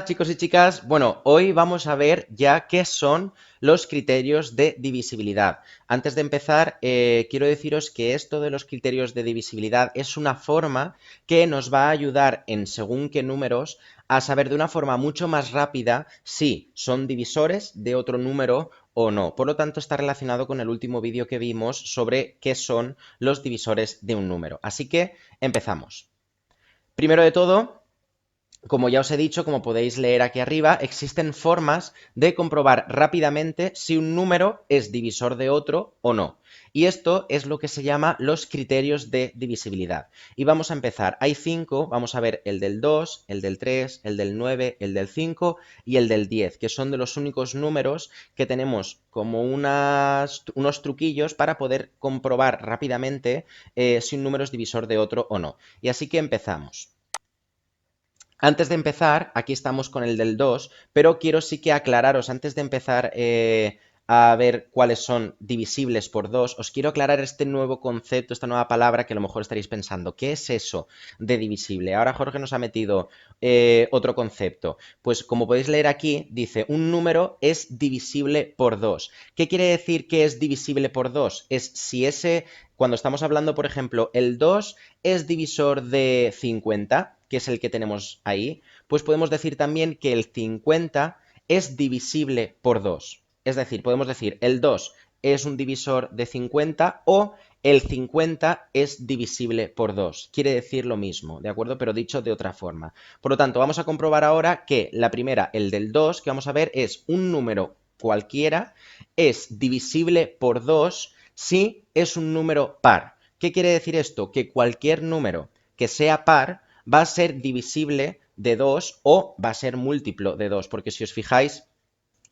chicos y chicas, bueno, hoy vamos a ver ya qué son los criterios de divisibilidad. Antes de empezar, quiero deciros que esto de los criterios de divisibilidad es una forma que nos va a ayudar en según qué números a saber de una forma mucho más rápida si son divisores de otro número o no. Por lo tanto, está relacionado con el último vídeo que vimos sobre qué son los divisores de un número. Así que empezamos. Primero de todo, como ya os he dicho, como podéis leer aquí arriba, existen formas de comprobar rápidamente si un número es divisor de otro o no. Y esto es lo que se llama los criterios de divisibilidad. Y vamos a empezar. Hay 5, vamos a ver el del 2, el del 3, el del 9, el del 5 y el del 10, que son de los únicos números que tenemos como unos truquillos para poder comprobar rápidamente si un número es divisor de otro o no. Y así que empezamos. Antes de empezar, aquí estamos con el del 2, pero quiero sí que aclararos, antes de empezar a ver cuáles son divisibles por 2, os quiero aclarar este nuevo concepto, esta nueva palabra que a lo mejor estaréis pensando. ¿Qué es eso de divisible? Ahora Jorge nos ha metido otro concepto. Pues como podéis leer aquí, dice, un número es divisible por 2. ¿Qué quiere decir que es divisible por 2? Es si ese, cuando estamos hablando, por ejemplo, el 2 es divisor de 50, que es el que tenemos ahí, pues podemos decir también que el 50 es divisible por 2. Es decir, podemos decir el 2 es un divisor de 50 o el 50 es divisible por 2. Quiere decir lo mismo, ¿de acuerdo? Pero dicho de otra forma. Por lo tanto, vamos a comprobar ahora que la primera, el del 2, que vamos a ver es un número cualquiera, es divisible por 2 si es un número par. ¿Qué quiere decir esto? Que cualquier número que sea par va a ser divisible de 2 o va a ser múltiplo de 2, porque si os fijáis,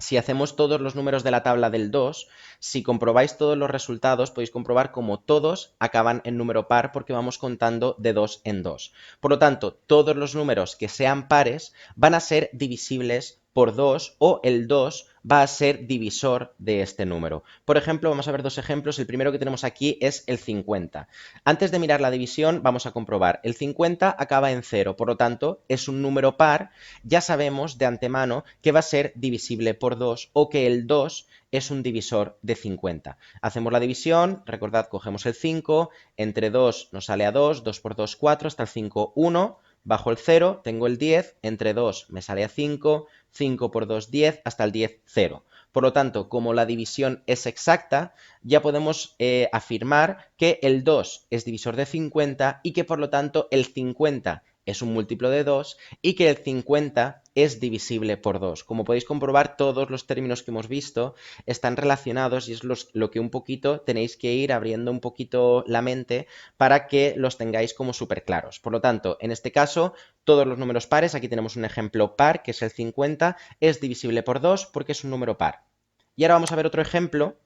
si hacemos todos los números de la tabla del 2, si comprobáis todos los resultados, podéis comprobar como todos acaban en número par porque vamos contando de 2 en 2. Por lo tanto, todos los números que sean pares van a ser divisibles por 2 o el 2 va a ser divisor de este número. Por ejemplo, vamos a ver dos ejemplos. El primero que tenemos aquí es el 50. Antes de mirar la división, vamos a comprobar. El 50 acaba en 0, por lo tanto, es un número par. Ya sabemos de antemano que va a ser divisible por 2 o que el 2 es un divisor de 50. Hacemos la división, recordad, cogemos el 5, entre 2 nos sale a 2, 2 por 2, 4, hasta el 5, 1, bajo el 0, tengo el 10, entre 2 me sale a 5, 5 por 2, 10, hasta el 10, 0. Por lo tanto, como la división es exacta, ya podemos afirmar que el 2 es divisor de 50 y que por lo tanto el 50 es un múltiplo de 2 y que el 50 es divisible por 2. Como podéis comprobar, todos los términos que hemos visto están relacionados y es lo que un poquito tenéis que ir abriendo un poquito la mente para que los tengáis como súper claros. Por lo tanto, en este caso, todos los números pares, aquí tenemos un ejemplo par, que es el 50, es divisible por 2 porque es un número par. Y ahora vamos a ver otro ejemplo,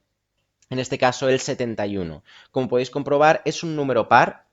en este caso el 71. Como podéis comprobar, es un número par,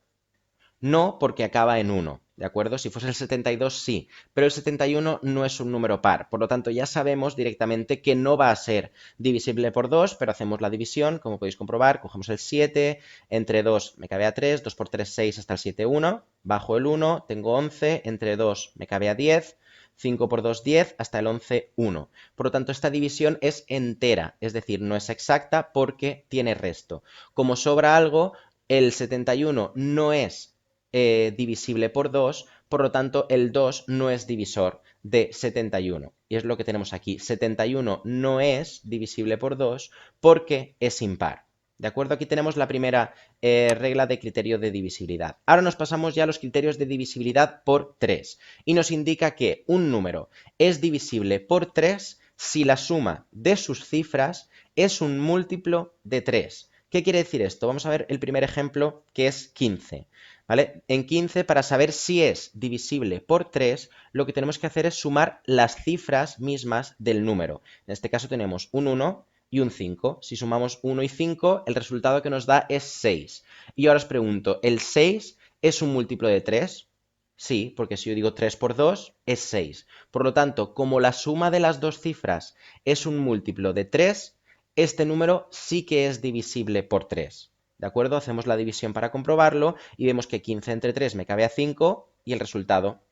no porque acaba en 1, ¿de acuerdo? Si fuese el 72 sí, pero el 71 no es un número par, por lo tanto ya sabemos directamente que no va a ser divisible por 2, pero hacemos la división, como podéis comprobar, cogemos el 7, entre 2 me cabe a 3, 2 por 3, 6 hasta el 7, 1, bajo el 1, tengo 11, entre 2 me cabe a 10, 5 por 2, 10, hasta el 11, 1. Por lo tanto, esta división es entera, es decir, no es exacta porque tiene resto. Como sobra algo, el 71 no es divisible por 2, por lo tanto el 2 no es divisor de 71. Y es lo que tenemos aquí. 71 no es divisible por 2 porque es impar. ¿De acuerdo? Aquí tenemos la primera regla de criterio de divisibilidad. Ahora nos pasamos ya a los criterios de divisibilidad por 3. Y nos indica que un número es divisible por 3 si la suma de sus cifras es un múltiplo de 3. ¿Qué quiere decir esto? Vamos a ver el primer ejemplo, que es 15. ¿Vale? En 15, para saber si es divisible por 3, lo que tenemos que hacer es sumar las cifras mismas del número. En este caso tenemos un 1 y un 5. Si sumamos 1 y 5, el resultado que nos da es 6. Y ahora os pregunto, ¿el 6 es un múltiplo de 3? Sí, porque si yo digo 3 por 2 es 6. Por lo tanto, como la suma de las dos cifras es un múltiplo de 3, este número sí que es divisible por 3. ¿De acuerdo? Hacemos la división para comprobarlo y vemos que 15 entre 3 me cabe a 5 y el resultado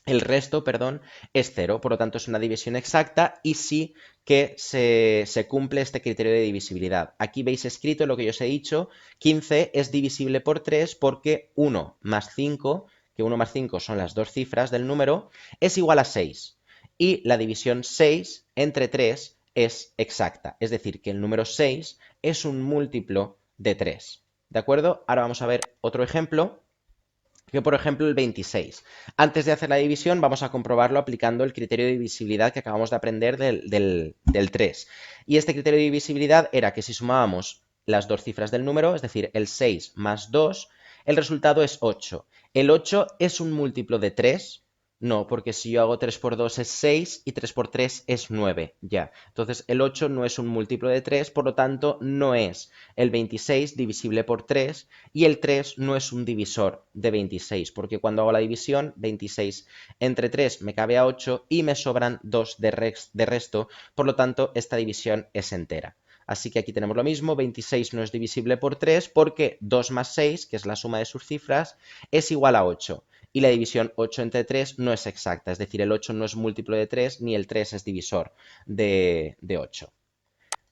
El resto, perdón, es 0, por lo tanto es una división exacta y sí que se cumple este criterio de divisibilidad. Aquí veis escrito lo que yo os he dicho, 15 es divisible por 3 porque 1 más 5, que 1 más 5 son las dos cifras del número, es igual a 6. Y la división 6 entre 3 es exacta, es decir, que el número 6 es un múltiplo de 3. ¿De acuerdo? Ahora vamos a ver otro ejemplo que por ejemplo el 26. Antes de hacer la división vamos a comprobarlo aplicando el criterio de divisibilidad que acabamos de aprender del 3. Y este criterio de divisibilidad era que si sumábamos las dos cifras del número, es decir, el 6 más 2, el resultado es 8. ¿El 8 es un múltiplo de 3? No, porque si yo hago 3 por 2 es 6 y 3 por 3 es 9, ya. Entonces el 8 no es un múltiplo de 3, por lo tanto no es el 26 divisible por 3 y el 3 no es un divisor de 26, porque cuando hago la división, 26 entre 3 me cabe a 8 y me sobran 2 de resto, por lo tanto esta división es entera. Así que aquí tenemos lo mismo, 26 no es divisible por 3 porque 2 más 6, que es la suma de sus cifras, es igual a 8. Y la división 8 entre 3 no es exacta, es decir, el 8 no es múltiplo de 3 ni el 3 es divisor de 8.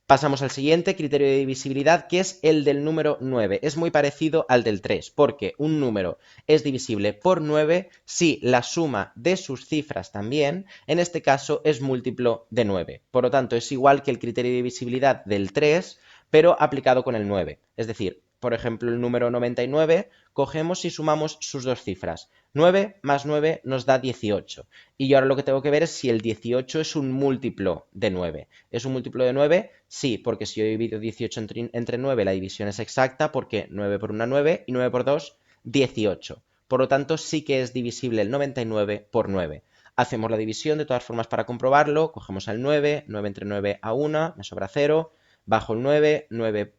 Pasamos al siguiente criterio de divisibilidad, que es el del número 9. Es muy parecido al del 3, porque un número es divisible por 9 si la suma de sus cifras también, en este caso, es múltiplo de 9. Por lo tanto, es igual que el criterio de divisibilidad del 3, pero aplicado con el 9. Es decir, por ejemplo, el número 99, cogemos y sumamos sus dos cifras. 9 más 9 nos da 18. Y yo ahora lo que tengo que ver es si el 18 es un múltiplo de 9. ¿Es un múltiplo de 9? Sí, porque si yo divido 18 entre 9, la división es exacta porque 9 por 1, 9 y 9 por 2, 18. Por lo tanto, sí que es divisible el 99 por 9. Hacemos la división de todas formas para comprobarlo. Cogemos el 9, 9 entre 9 a 1, me sobra 0. Bajo el 9, 9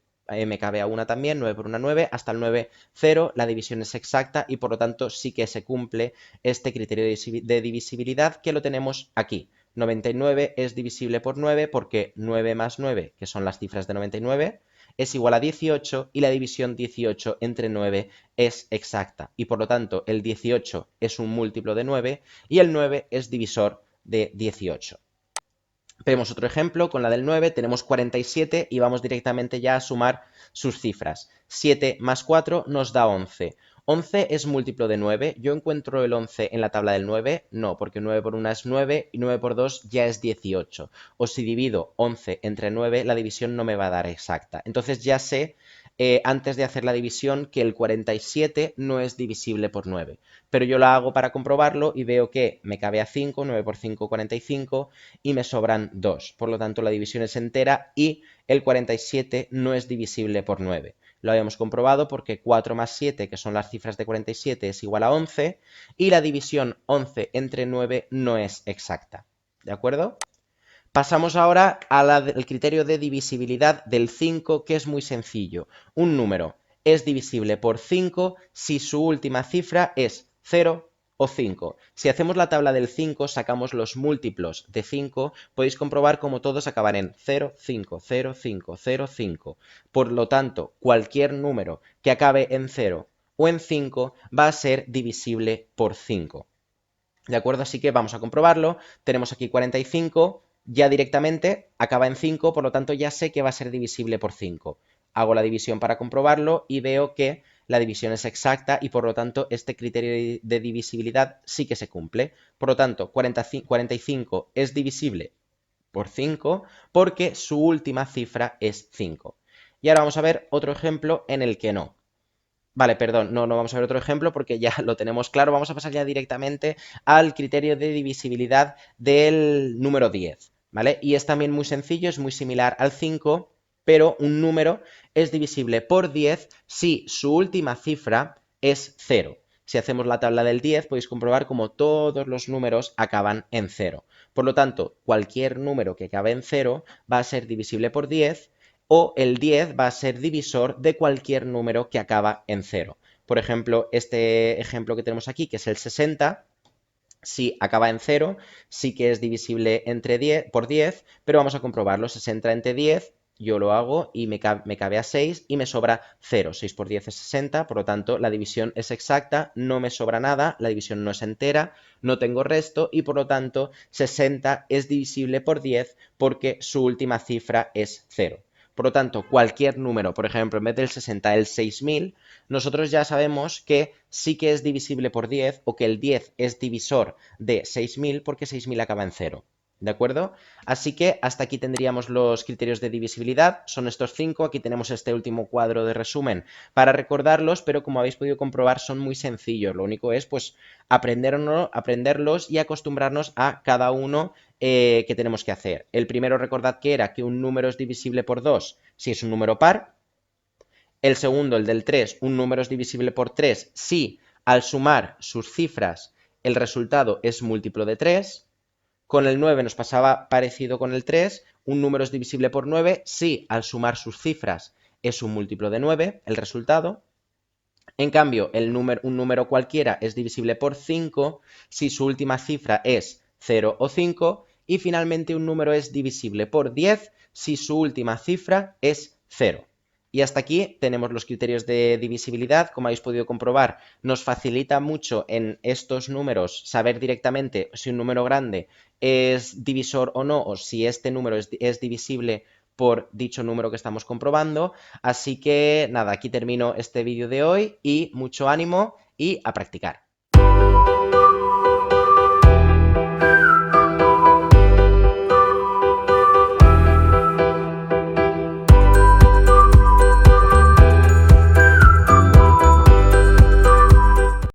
me cabe a 1 también, 9 por 1, 9, hasta el 9, 0, la división es exacta y por lo tanto sí que se cumple este criterio de divisibilidad que lo tenemos aquí. 99 es divisible por 9 porque 9 más 9, que son las cifras de 99, es igual a 18 y la división 18 entre 9 es exacta. Y por lo tanto el 18 es un múltiplo de 9 y el 9 es divisor de 18. Vemos otro ejemplo con la del 9, tenemos 47 y vamos directamente ya a sumar sus cifras. 7 más 4 nos da 11. 11 es múltiplo de 9. ¿Yo encuentro el 11 en la tabla del 9? No, porque 9 por 1 es 9 y 9 por 2 ya es 18. O si divido 11 entre 9, la división no me va a dar exacta. Entonces ya sé, antes de hacer la división, que el 47 no es divisible por 9. Pero yo la hago para comprobarlo y veo que me cabe a 5, 9 por 5, 45 y me sobran 2. Por lo tanto, la división es entera y el 47 no es divisible por 9. Lo habíamos comprobado porque 4 más 7, que son las cifras de 47, es igual a 11 y la división 11 entre 9 no es exacta. ¿De acuerdo? Pasamos ahora al criterio de divisibilidad del 5, que es muy sencillo. Un número es divisible por 5 si su última cifra es 0 o 5. Si hacemos la tabla del 5, sacamos los múltiplos de 5, podéis comprobar cómo todos acaban en 0, 5, 0, 5, 0, 5. Por lo tanto, cualquier número que acabe en 0 o en 5 va a ser divisible por 5. ¿De acuerdo? Así que vamos a comprobarlo. Tenemos aquí 45, ya directamente acaba en 5, por lo tanto ya sé que va a ser divisible por 5. Hago la división para comprobarlo y veo que la división es exacta y por lo tanto este criterio de divisibilidad sí que se cumple. Por lo tanto, 45 es divisible por 5 porque su última cifra es 5. Y ahora vamos a ver otro ejemplo en el que no. Vale, perdón, no vamos a ver otro ejemplo porque ya lo tenemos claro. Vamos a pasar ya directamente al criterio de divisibilidad del número 10, ¿vale? Y es también muy sencillo, es muy similar al 5, pero un número es divisible por 10 si su última cifra es 0. Si hacemos la tabla del 10, podéis comprobar como todos los números acaban en 0. Por lo tanto, cualquier número que acabe en 0 va a ser divisible por 10 o el 10 va a ser divisor de cualquier número que acaba en 0. Por ejemplo, este ejemplo que tenemos aquí, que es el 60, si acaba en 0, sí que es divisible por 10, pero vamos a comprobarlo. 60 entre 10 yo lo hago y me cabe a 6 y me sobra 0. 6 por 10 es 60, por lo tanto la división es exacta, no me sobra nada, la división no es entera, no tengo resto y por lo tanto 60 es divisible por 10 porque su última cifra es 0. Por lo tanto, cualquier número, por ejemplo, en vez del 60, el 6000, nosotros ya sabemos que sí que es divisible por 10 o que el 10 es divisor de 6000 porque 6000 acaba en 0. ¿De acuerdo? Así que hasta aquí tendríamos los criterios de divisibilidad. Son estos 5. Aquí tenemos este último cuadro de resumen para recordarlos, pero como habéis podido comprobar son muy sencillos. Lo único es pues aprenderlos y acostumbrarnos a cada uno que tenemos que hacer. El primero, recordad que era que un número es divisible por 2 si es un número par. El segundo, el del 3, un número es divisible por 3 si al sumar sus cifras el resultado es múltiplo de 3. Con el 9 nos pasaba parecido con el 3, un número es divisible por 9 si al sumar sus cifras es un múltiplo de 9, el resultado. En cambio, un número cualquiera es divisible por 5 si su última cifra es 0 o 5. Y finalmente un número es divisible por 10 si su última cifra es 0. Y hasta aquí tenemos los criterios de divisibilidad. Como habéis podido comprobar, nos facilita mucho en estos números saber directamente si un número grande es divisor o no, o si este número es divisible por dicho número que estamos comprobando. Así que nada, aquí termino este vídeo de hoy y mucho ánimo y a practicar.